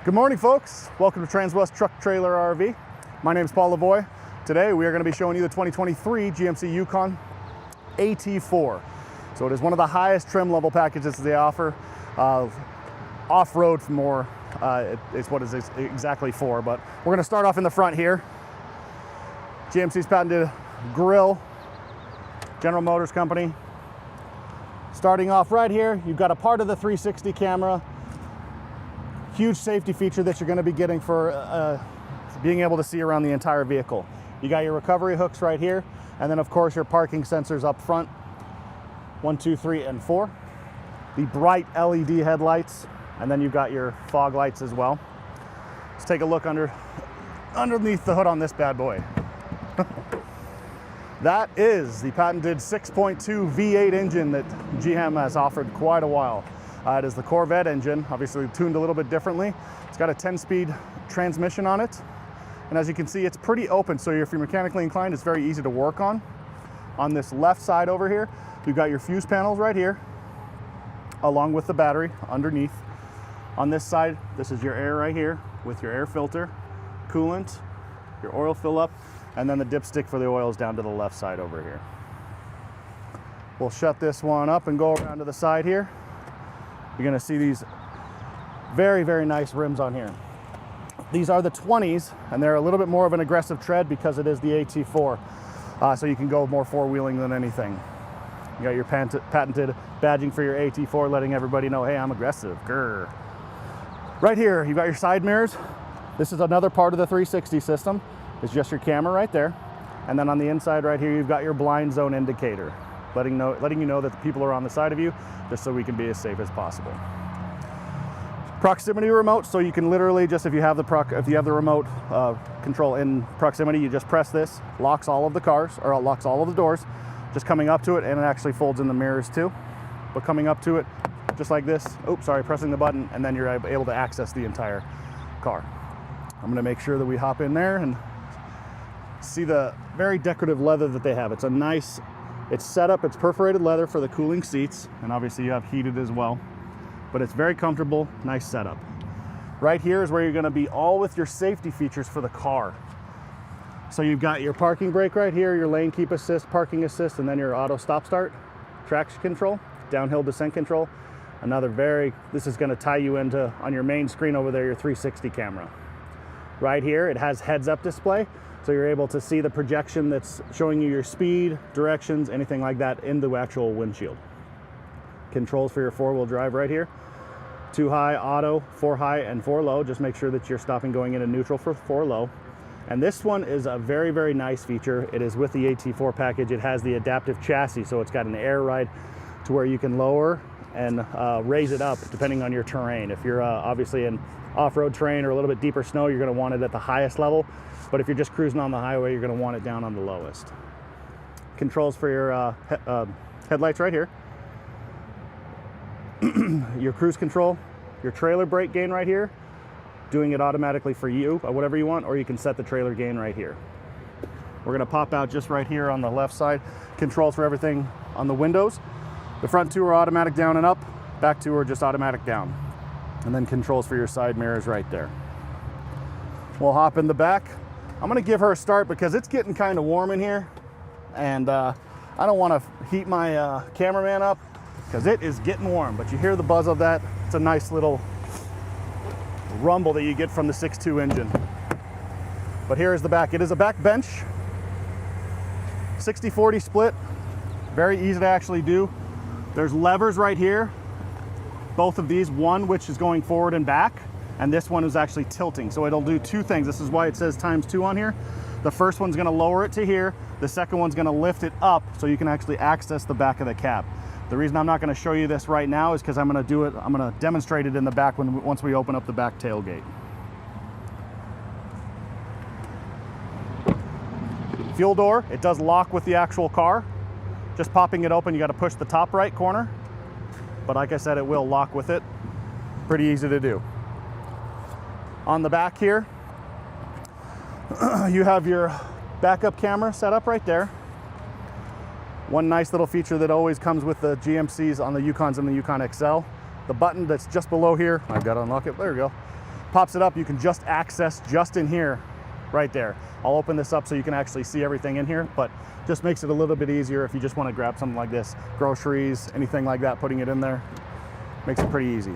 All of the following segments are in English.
Good morning, folks. Welcome to Transwest Truck Trailer RV. My name is Paul Lavoie. Today we are going to be showing you the 2023 GMC Yukon AT4. So it is one of the highest trim level packages they offer. Off-road more is what it's exactly for, but we're going to start off in the front here. GMC's patented grille, General Motors Company. Starting off right here, you've got a part of the 360 camera. Huge safety feature that you're going to be getting for being able to see around the entire vehicle. You got your recovery hooks right here, and then of course your parking sensors up front, 1, 2, 3, and 4. The bright LED headlights, and then you've got your fog lights as well. Let's take a look underneath the hood on this bad boy. That is the patented 6.2 V8 engine that GM has offered quite a while. It is the Corvette engine, obviously tuned a little bit differently. It's got a 10-speed transmission on it. And as you can see, it's pretty open, so if you're mechanically inclined, it's very easy to work on. On this left side over here, you've got your fuse panels right here, along with the battery underneath. On this side, this is your air right here with your air filter, coolant, your oil fill up, and then the dipstick for the oil is down to the left side over here. We'll shut this one up and go around to the side here. You're going to see these very, very nice rims on here. These are the 20s, and they're a little bit more of an aggressive tread because it is the AT4. So you can go more four-wheeling than anything. You got your patented badging for your AT4, letting everybody know, hey, I'm aggressive. Grr. Right here, you've got your side mirrors. This is another part of the 360 system. It's just your camera right there. And then on the inside right here, you've got your blind zone indicator, letting you know that the people are on the side of you, just so we can be as safe as possible. Proximity remote, so you can literally just, if you have the remote control in proximity, you just press this, locks all of the cars, or it locks all of the doors, just coming up to it, and it actually folds in the mirrors too. But coming up to it, just like this, pressing the button, and then you're able to access the entire car. I'm gonna make sure that we hop in there and see the very decorative leather that they have. It's set up, it's perforated leather for the cooling seats, and obviously you have heated as well, but it's very comfortable, nice setup. Right here is where you're gonna be all with your safety features for the car. So you've got your parking brake right here, your lane keep assist, parking assist, and then your auto stop start, traction control, downhill descent control. This is gonna tie you into, on your main screen over there, your 360 camera. Right here, it has heads-up display, so you're able to see the projection that's showing you your speed, directions, anything like that in the actual windshield. Controls for your four-wheel drive right here. 2 high, auto, 4 high, and 4 low. Just make sure that you're stopping going into neutral for 4 low. And this one is a very, very nice feature. It is with the AT4 package. It has the adaptive chassis, so it's got an air ride to where you can lower and raise it up depending on your terrain. If you're obviously in off-road terrain or a little bit deeper snow, you're going to want it at the highest level. But if you're just cruising on the highway, you're going to want it down on the lowest. Controls for your headlights right here. Your cruise control, your trailer brake gain right here, doing it automatically for you, whatever you want, or you can set the trailer gain right here. We're going to pop out just right here on the left side. Controls for everything on the windows. The front 2 are automatic down and up, back 2 are just automatic down. And then controls for your side mirrors right there. We'll hop in the back. I'm gonna give her a start because it's getting kind of warm in here, and I don't want to heat my cameraman up because it is getting warm, but you hear the buzz of that. It's a nice little rumble that you get from the 6.2 engine. But here is the back. It is a back bench, 60-40 split, very easy to actually do. There's levers right here, both of these, one which is going forward and back, and this one is actually tilting. So it'll do 2 things. This is why it says ×2 on here. The first one's gonna lower it to here. The second one's gonna lift it up so you can actually access the back of the cab. The reason I'm not gonna show you this right now is because I'm gonna demonstrate it in the back once we open up the back tailgate. Fuel door, it does lock with the actual car. Just popping it open, you gotta push the top right corner. But like I said, it will lock with it. Pretty easy to do. On the back here, you have your backup camera set up right there. One nice little feature that always comes with the GMCs on the Yukons and the Yukon XL, the button that's just below here, I've got to unlock it, there we go. Pops it up, you can just access just in here, right there. I'll open this up so you can actually see everything in here, but just makes it a little bit easier if you just want to grab something like this, groceries, anything like that, putting it in there, makes it pretty easy.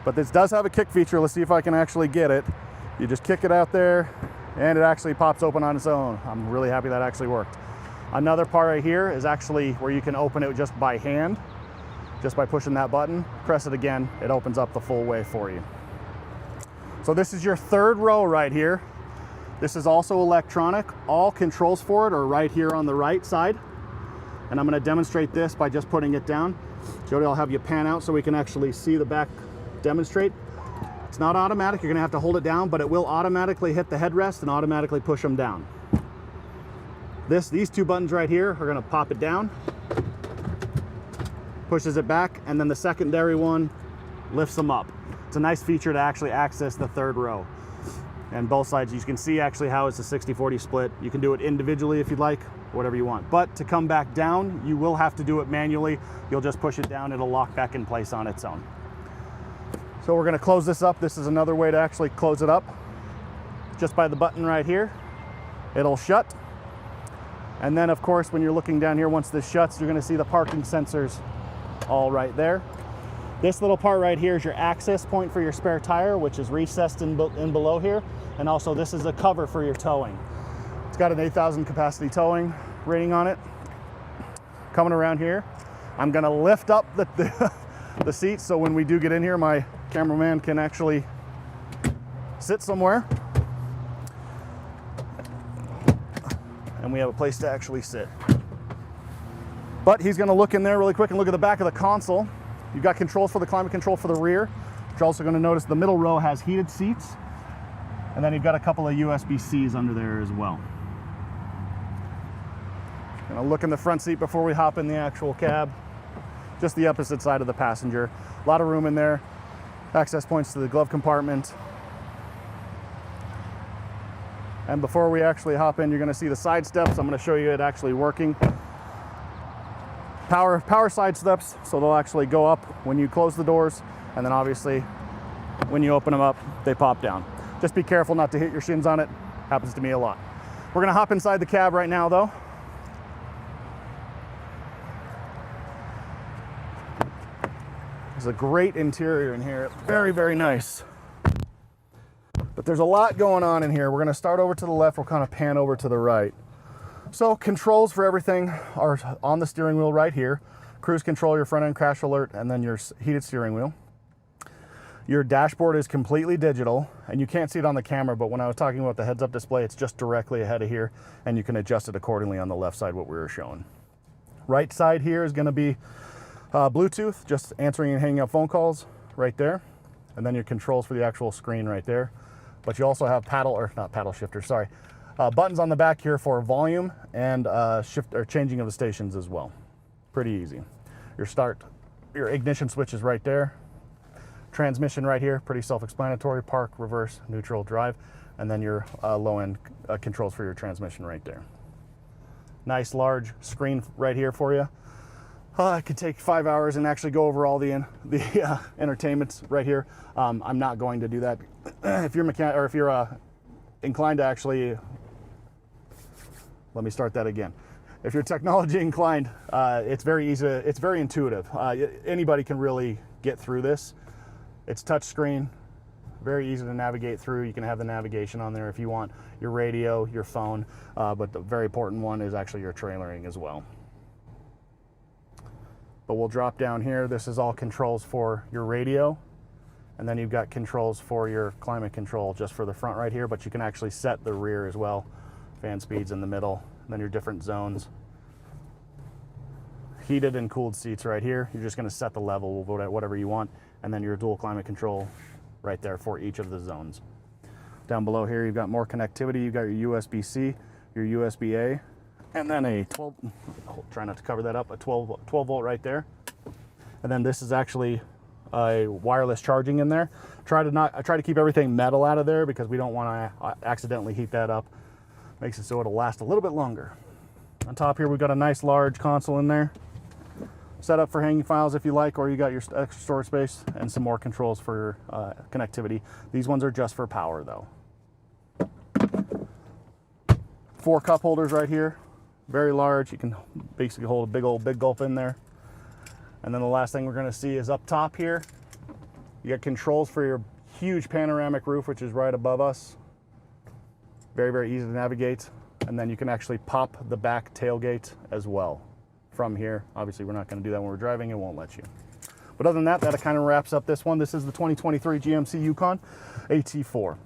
But this does have a kick feature. Let's see if I can actually get it. You just kick it out there and it actually pops open on its own. I'm really happy that actually worked. Another part right here is actually where you can open it just by hand, just by pushing that button. Press it again, it opens up the full way for you. So this is your third row right here. This is also electronic. All controls for it are right here on the right side. And I'm going to demonstrate this by just putting it down. Jody, I'll have you pan out so we can actually see the back demonstrate. It's not automatic, you're going to have to hold it down, but it will automatically hit the headrest and automatically push them down. These two buttons right here are going to pop it down, pushes it back, and then the secondary one lifts them up. It's a nice feature to actually access the third row. And both sides, you can see actually how it's a 60-40 split. You can do it individually if you'd like, whatever you want. But to come back down, you will have to do it manually. You'll just push it down, it'll lock back in place on its own. So we're gonna close this up. This is another way to actually close it up. Just by the button right here, it'll shut. And then of course, when you're looking down here, once this shuts, you're gonna see the parking sensors all right there. This little part right here is your access point for your spare tire, which is recessed in below here. And also this is a cover for your towing. It's got an 8,000 capacity towing rating on it. Coming around here, I'm gonna lift up the seats so when we do get in here, my cameraman can actually sit somewhere. And we have a place to actually sit. But he's gonna look in there really quick and look at the back of the console. You've got controls for the climate control for the rear. You're also gonna notice the middle row has heated seats. And then you've got a couple of USB-Cs under there as well. Gonna look in the front seat before we hop in the actual cab. Just the opposite side of the passenger. A lot of room in there. Access points to the glove compartment. And before we actually hop in, you're gonna see the side steps. I'm gonna show you it actually working. Power side steps, so they'll actually go up when you close the doors, and then obviously when you open them up, they pop down. Just be careful not to hit your shins on it. Happens to me a lot. We're gonna hop inside the cab right now though. There's a great interior in here, very, very nice. But there's a lot going on in here. We're gonna start over to the left, we'll kind of pan over to the right. So controls for everything are on the steering wheel right here. Cruise control, your front end crash alert, and then your heated steering wheel. Your dashboard is completely digital, and you can't see it on the camera, but when I was talking about the heads-up display, it's just directly ahead of here, and you can adjust it accordingly on the left side, what we were showing. Right side here is gonna be Bluetooth, just answering and hanging up phone calls right there. And then your controls for the actual screen right there. But you also have buttons on the back here for volume and shift or changing of the stations as well. Pretty easy. Your ignition switch is right there. Transmission right here, pretty self-explanatory. Park, reverse, neutral, drive, and then your low-end controls for your transmission right there. Nice large screen right here for you. It could take 5 hours and actually go over all the entertainments right here. I'm not going to do that. If you're inclined to actually, let me start that again. If you're technology inclined, it's very easy. It's very intuitive. Anybody can really get through this. It's touch screen, very easy to navigate through. You can have the navigation on there if you want, your radio, your phone, but the very important one is actually your trailering as well. But we'll drop down here. This is all controls for your radio. And then you've got controls for your climate control just for the front right here, but you can actually set the rear as well. Fan speeds in the middle, and then your different zones. Heated and cooled seats right here. You're just gonna set the level, whatever you want. And then your dual climate control right there for each of the zones. Down below here, you've got more connectivity. You've got your USB-C, your USB-A, and then a 12, try not to cover that up, a 12 volt right there. And then this is actually a wireless charging in there. I try to keep everything metal out of there because we don't want to accidentally heat that up. Makes it so it'll last a little bit longer. On top here, we've got a nice large console in there. setup for hanging files if you like, or you got your extra storage space and some more controls for connectivity. These ones are just for power though. 4 cup holders right here, very large. You can basically hold a big gulp in there. And then the last thing we're going to see is up top here. You got controls for your huge panoramic roof, which is right above us. Very, very easy to navigate. And then you can actually pop the back tailgate as well from here. Obviously, we're not going to do that when we're driving. It won't let you. But other than that, that kind of wraps up this one. This is the 2023 GMC Yukon AT4.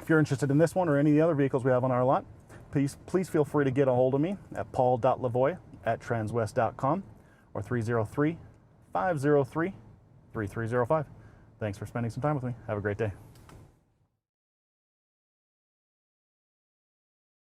If you're interested in this one or any of the other vehicles we have on our lot, please feel free to get a hold of me at paul.lavoie@transwest.com or 303-503-3305. Thanks for spending some time with me. Have a great day.